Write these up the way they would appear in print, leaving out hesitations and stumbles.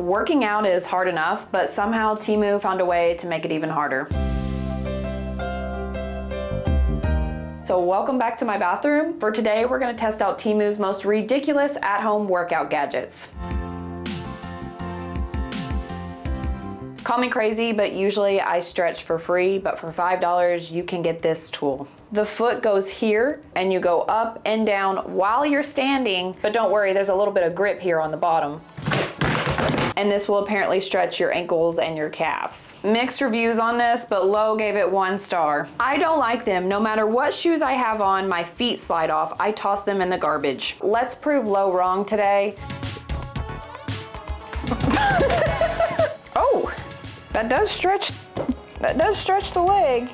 Working out is hard enough, but somehow Temu found a way to make it even harder. So welcome back to my bathroom. For today, we're gonna test out Temu's most ridiculous at-home workout gadgets. Call me crazy, but usually I stretch for free, but for $5, you can get this tool. The foot goes here and you go up and down while you're standing, but don't worry, there's a little bit of grip here on the bottom. And this will apparently stretch your ankles and your calves. Mixed reviews on this, but Lo gave it 1 star. I don't like them. No matter what shoes I have on, my feet slide off. I toss them in the garbage. Let's prove Lo wrong today. Oh, that does stretch the leg.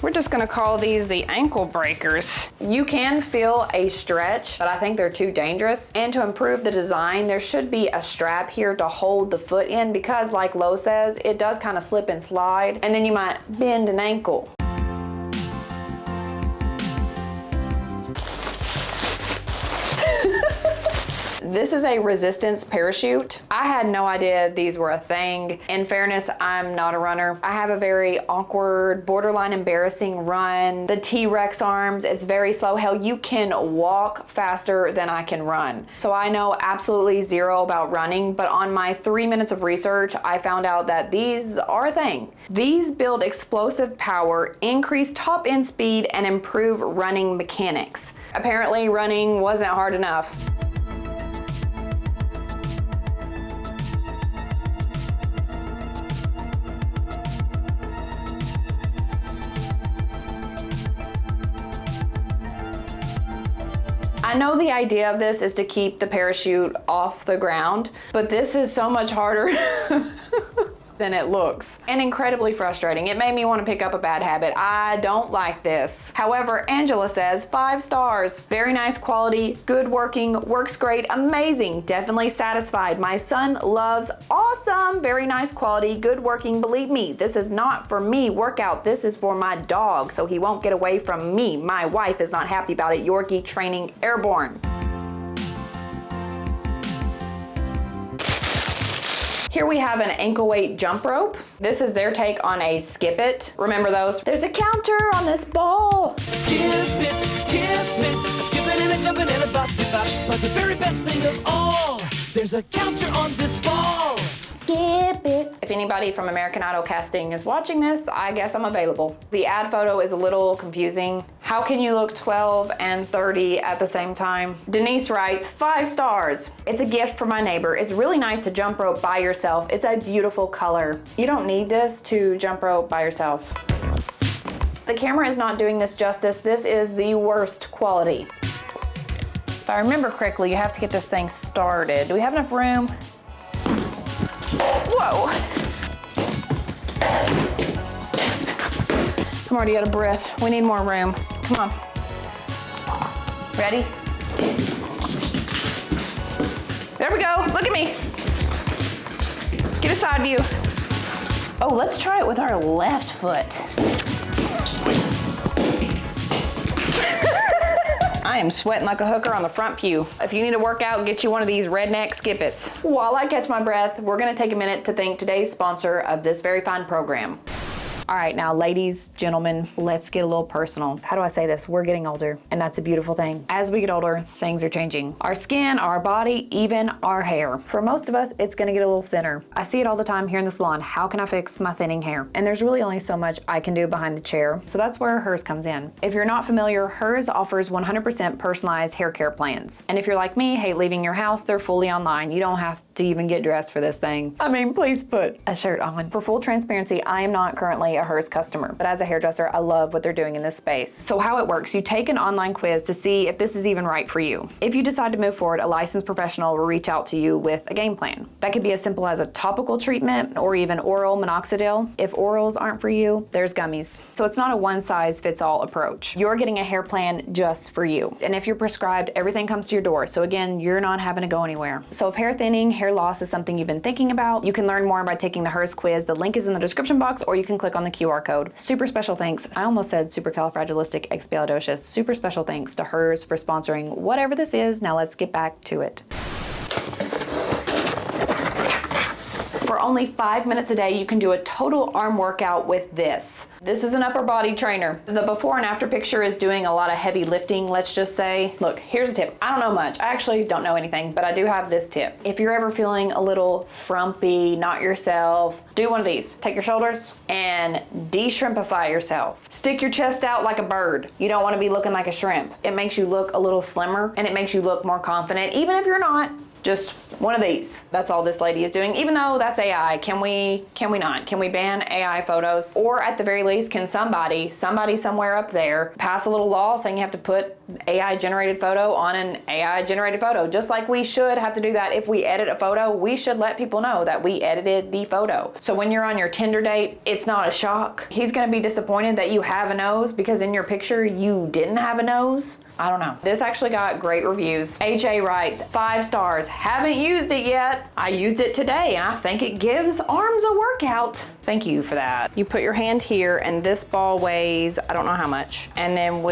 We're just gonna call these the ankle breakers. You can feel a stretch, but I think they're too dangerous. And to improve the design, there should be a strap here to hold the foot in because like Lo says, it does kind of slip and slide, and then you might bend an ankle. This is a resistance parachute. I had no idea these were a thing. In fairness, I'm not a runner. I have a very awkward, borderline embarrassing run. The T-Rex arms, it's very slow. Hell, you can walk faster than I can run. So I know absolutely zero about running, but on my 3 minutes of research, I found out that these are a thing. These build explosive power, increase top end speed, and improve running mechanics. Apparently, running wasn't hard enough. I know the idea of this is to keep the parachute off the ground, but this is so much harder than it looks and incredibly frustrating. It made me want to pick up a bad habit. I don't like this. However, Angela says 5 stars. Very nice quality, good working, works great, amazing, definitely satisfied. My son loves, awesome, very nice quality, good working. Believe me, this is not for me workout. This is for my dog, so he won't get away from me. My wife is not happy about it. Yorkie training airborne. Here we have an ankle weight jump rope. This is their take on a skip it. Remember those? There's a counter on this ball. Skip it, skipping and a jumping and a bop. But the very best thing of all, there's a counter on this ball. Skip it. If anybody from American Idol casting is watching this, I guess I'm available. The ad photo is a little confusing. How can you look 12 and 30 at the same time? Denise writes, 5 stars. It's a gift for my neighbor. It's really nice to jump rope by yourself. It's a beautiful color. You don't need this to jump rope by yourself. The camera is not doing this justice. This is the worst quality. If I remember correctly, you have to get this thing started. Do we have enough room? Whoa. I'm already out of breath. We need more room. Come on. Ready? There we go. Look at me. Get a side view. Oh, let's try it with our left foot. I am sweating like a hooker on the front pew. If you need to work out, get you one of these redneck skip-its. While I catch my breath, we're gonna take a minute to thank today's sponsor of this very fine program. All right, now ladies, gentlemen, let's get a little personal. How do I say this? We're getting older, and that's a beautiful thing. As we get older, things are changing. Our skin, our body, even our hair. For most of us, it's gonna get a little thinner. I see it all the time here in the salon. How can I fix my thinning hair? And there's really only so much I can do behind the chair, so that's where Hers comes in. If you're not familiar, Hers offers 100% personalized hair care plans. And if you're like me, hate leaving your house, they're fully online. You don't have to even get dressed for this thing. I mean, please put a shirt on. For full transparency, I am not currently a Hers customer, but as a hairdresser, I love what they're doing in this space. So how it works, you take an online quiz to see if this is even right for you. If you decide to move forward, a licensed professional will reach out to you with a game plan. That could be as simple as a topical treatment or even oral minoxidil. If orals aren't for you, there's gummies. So it's not a one-size-fits-all approach. You're getting a hair plan just for you. And if you're prescribed, everything comes to your door. So again, you're not having to go anywhere. So if hair thinning, hair loss is something you've been thinking about, you can learn more by taking the Hers quiz. The link is in the description box, or you can click on on the QR code. Super special thanks. I almost said supercalifragilisticexpialidocious. Super special thanks to hers for sponsoring whatever this is. Now let's get back to it. For only 5 minutes a day, you can do a total arm workout with this. This is an upper body trainer. The before and after picture is doing a lot of heavy lifting, let's just say. Look, here's a tip. I don't know much. I actually don't know anything, but I do have this tip. If you're ever feeling a little frumpy, not yourself, do one of these. Take your shoulders and de-shrimpify yourself. Stick your chest out like a bird. You don't want to be looking like a shrimp. It makes you look a little slimmer and it makes you look more confident, even if you're not. Just one of these. That's all this lady is doing, even though that's AI. Can we not? Can we ban AI photos? Or at the very least, can somebody somewhere up there pass a little law saying you have to put AI generated photo on an AI generated photo? Just like we should have to do that if we edit a photo, we should let people know that we edited the photo. So when you're on your Tinder date, it's not a shock. He's gonna be disappointed that you have a nose because in your picture you didn't have a nose. I don't know. This actually got great reviews. AJ writes, 5 stars. Haven't used it yet. I used it today and I think it gives arms a workout. Thank you for that. You put your hand here and this ball weighs, I don't know how much. And then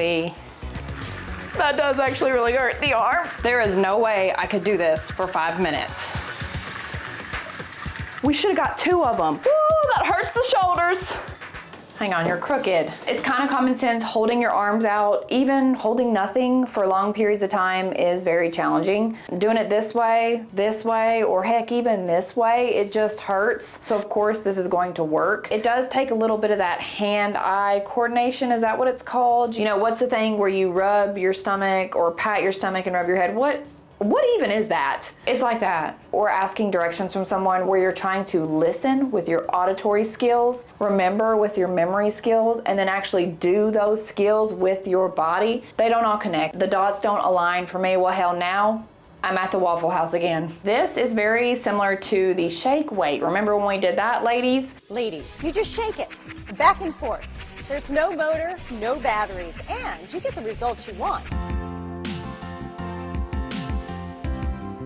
that does actually really hurt the arm. There is no way I could do this for 5 minutes. We should have got 2 of them. Ooh, that hurts the shoulders. Hang on, you're crooked. It's kind of common sense holding your arms out. Even holding nothing for long periods of time is very challenging. Doing it this way, or heck, even this way, it just hurts. So of course this is going to work. It does take a little bit of that hand-eye coordination, is that what it's called? You know, what's the thing where you rub your stomach or pat your stomach and rub your head? What even is that? It's like that. Or asking directions from someone where you're trying to listen with your auditory skills, remember with your memory skills, and then actually do those skills with your body. They don't all connect. The dots don't align for me. Well, hell, now I'm at the Waffle House again. This is very similar to the shake weight. Remember when we did that, ladies? Ladies, you just shake it back and forth. There's no motor, no batteries, and you get the results you want.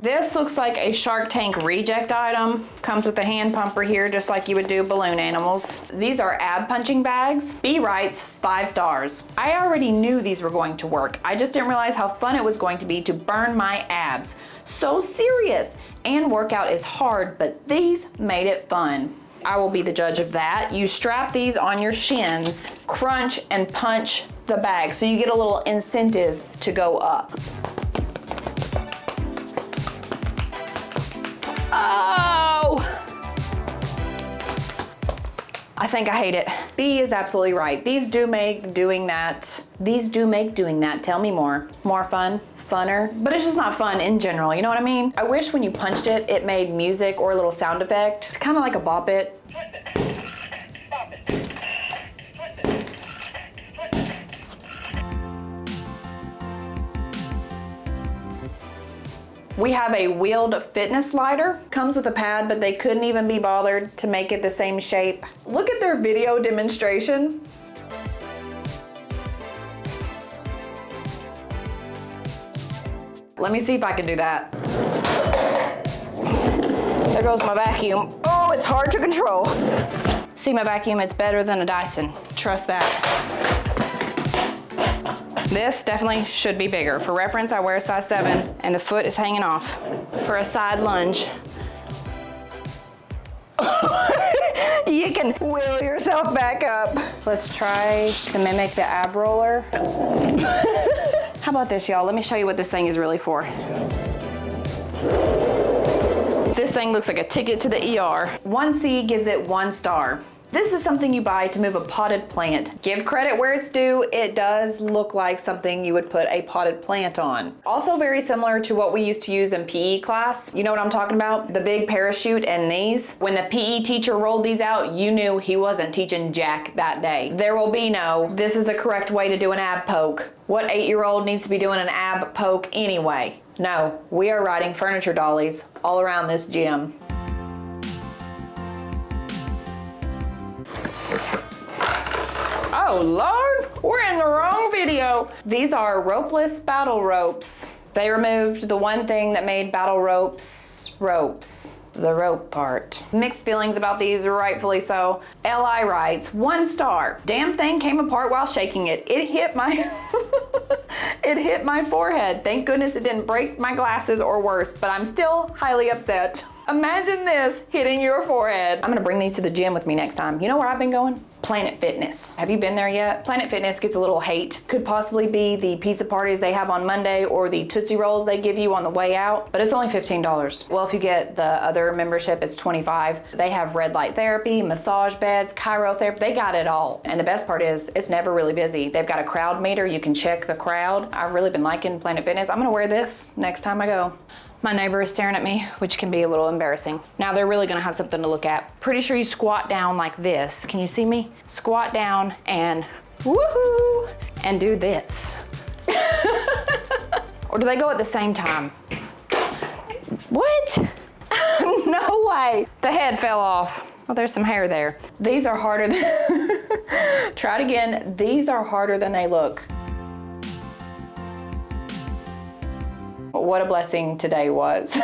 This looks like a Shark Tank reject item. Comes with a hand pumper here, just like you would do balloon animals. These are ab punching bags. B writes, 5 stars. I already knew these were going to work. I just didn't realize how fun it was going to be to burn my abs. So serious. And workout is hard, but these made it fun. I will be the judge of that. You strap these on your shins, crunch and punch the bag, so you get a little incentive to go up. Oh! I think I hate it. B is absolutely right. These do make doing that. Tell me more. More fun, funner, but it's just not fun in general, you know what I mean? I wish when you punched it, it made music or a little sound effect. It's kind of like a bop it. We have a wheeled fitness slider. Comes with a pad, but they couldn't even be bothered to make it the same shape. Look at their video demonstration. Let me see if I can do that. There goes my vacuum. Oh, it's hard to control. See my vacuum, it's better than a Dyson. Trust that. This definitely should be bigger. For reference, I wear a size 7 and the foot is hanging off. For a side lunge, you can wheel yourself back up. Let's try to mimic the ab roller. How about this, y'all? Let me show you what this thing is really for. This thing looks like a ticket to the ER. 1C gives it 1 star. This is something you buy to move a potted plant. Give credit where it's due, it does look like something you would put a potted plant on. Also very similar to what we used to use in PE class. You know what I'm talking about? The big parachute and these. When the PE teacher rolled these out, you knew he wasn't teaching jack that day. There will be no, this is the correct way to do an ab poke. What 8-year-old needs to be doing an ab poke anyway? No, we are riding furniture dollies all around this gym. Oh Lord, we're in the wrong video. These are ropeless battle ropes. They removed the one thing that made battle ropes ropes. the rope part. Mixed feelings about these, rightfully so. Li writes, 1 star. Damn thing came apart while shaking it. It hit my it hit my forehead. Thank goodness it didn't break my glasses or worse, but I'm still highly upset. Imagine this hitting your forehead. I'm gonna bring these to the gym with me next time. You know where I've been going? Planet Fitness. Have you been there yet? Planet Fitness gets a little hate. Could possibly be the pizza parties they have on Monday or the Tootsie Rolls they give you on the way out, but it's only $15. Well, if you get the other membership, it's $25. They have red light therapy, massage beds, cryotherapy, they got it all. And the best part is, it's never really busy. They've got a crowd meter, you can check the crowd. I've really been liking Planet Fitness. I'm gonna wear this next time I go. My neighbor is staring at me, which can be a little embarrassing. Now they're really gonna have something to look at. Pretty sure you squat down like this. Can you see me? Squat down and woohoo, and do this. Or do they go at the same time? What? No way. The head fell off. Oh, there's some hair there. These are harder than, try it again. These are harder than they look. What a blessing today was.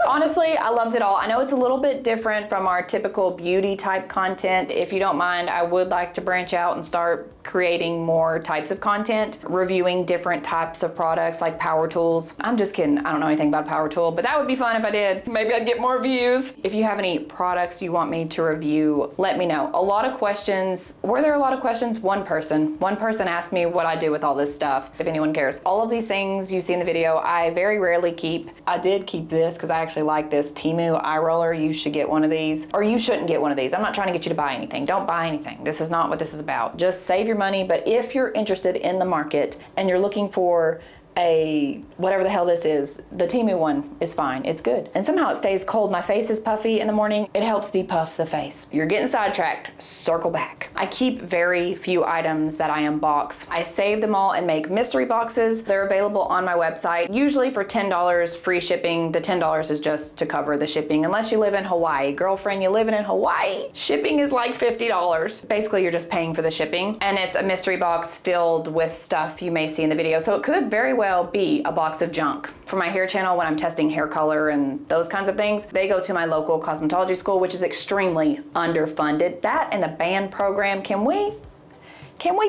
Honestly, I loved it all. I know it's a little bit different from our typical beauty type content. If you don't mind, I would like to branch out and start creating more types of content, reviewing different types of products like power tools. I'm just kidding, I don't know anything about power tool, but that would be fun if I did. Maybe I'd get more views. If you have any products you want me to review, let me know. A lot of questions, were there a lot of questions? One person asked me what I do with all this stuff, if anyone cares. All of these things you see in the video, I very rarely keep. I did keep this because I actually like this Temu eye roller. You should get one of these, or you shouldn't get one of these. I'm not trying to get you to buy anything. Don't buy anything. This is not what this is about. Just save your money, but if you're interested in the market and you're looking for a whatever the hell this is, the Temu one is fine. It's good. And somehow it stays cold. My face is puffy in the morning. It helps depuff the face. You're getting sidetracked. Circle back. I keep very few items that I unbox. I save them all and make mystery boxes. They're available on my website, usually for $10 free shipping. The $10 is just to cover the shipping, unless you live in Hawaii. Girlfriend, you living in Hawaii? Shipping is like $50. Basically, you're just paying for the shipping. And it's a mystery box filled with stuff you may see in the video. So it could very well be a box of junk. For my hair channel, when I'm testing hair color and those kinds of things, they go to my local cosmetology school, which is extremely underfunded. That and the band program, can we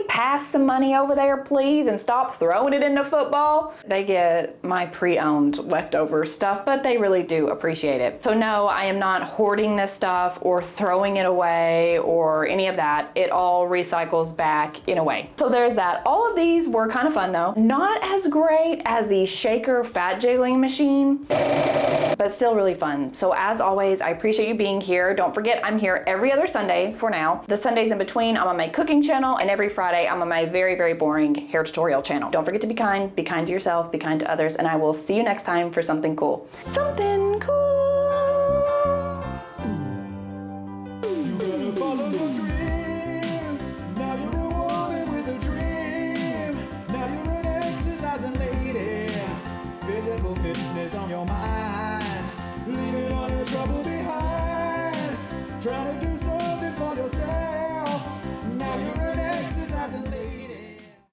pass some money over there, please, and stop throwing it into football? They get my pre-owned leftover stuff, but they really do appreciate it. So no, I am not hoarding this stuff or throwing it away or any of that. It all recycles back in a way. So there's that. All of these were kind of fun though. Not as great as the shaker fat jiggling machine, but still really fun. So as always, I appreciate you being here. Don't forget, I'm here every other Sunday for now. The Sundays in between, I'm on my cooking channel, and every Friday, I'm on my very, very boring hair tutorial channel. Don't forget to be kind to yourself, be kind to others, and I will see you next time for something cool. Something cool. You gotta follow your dream.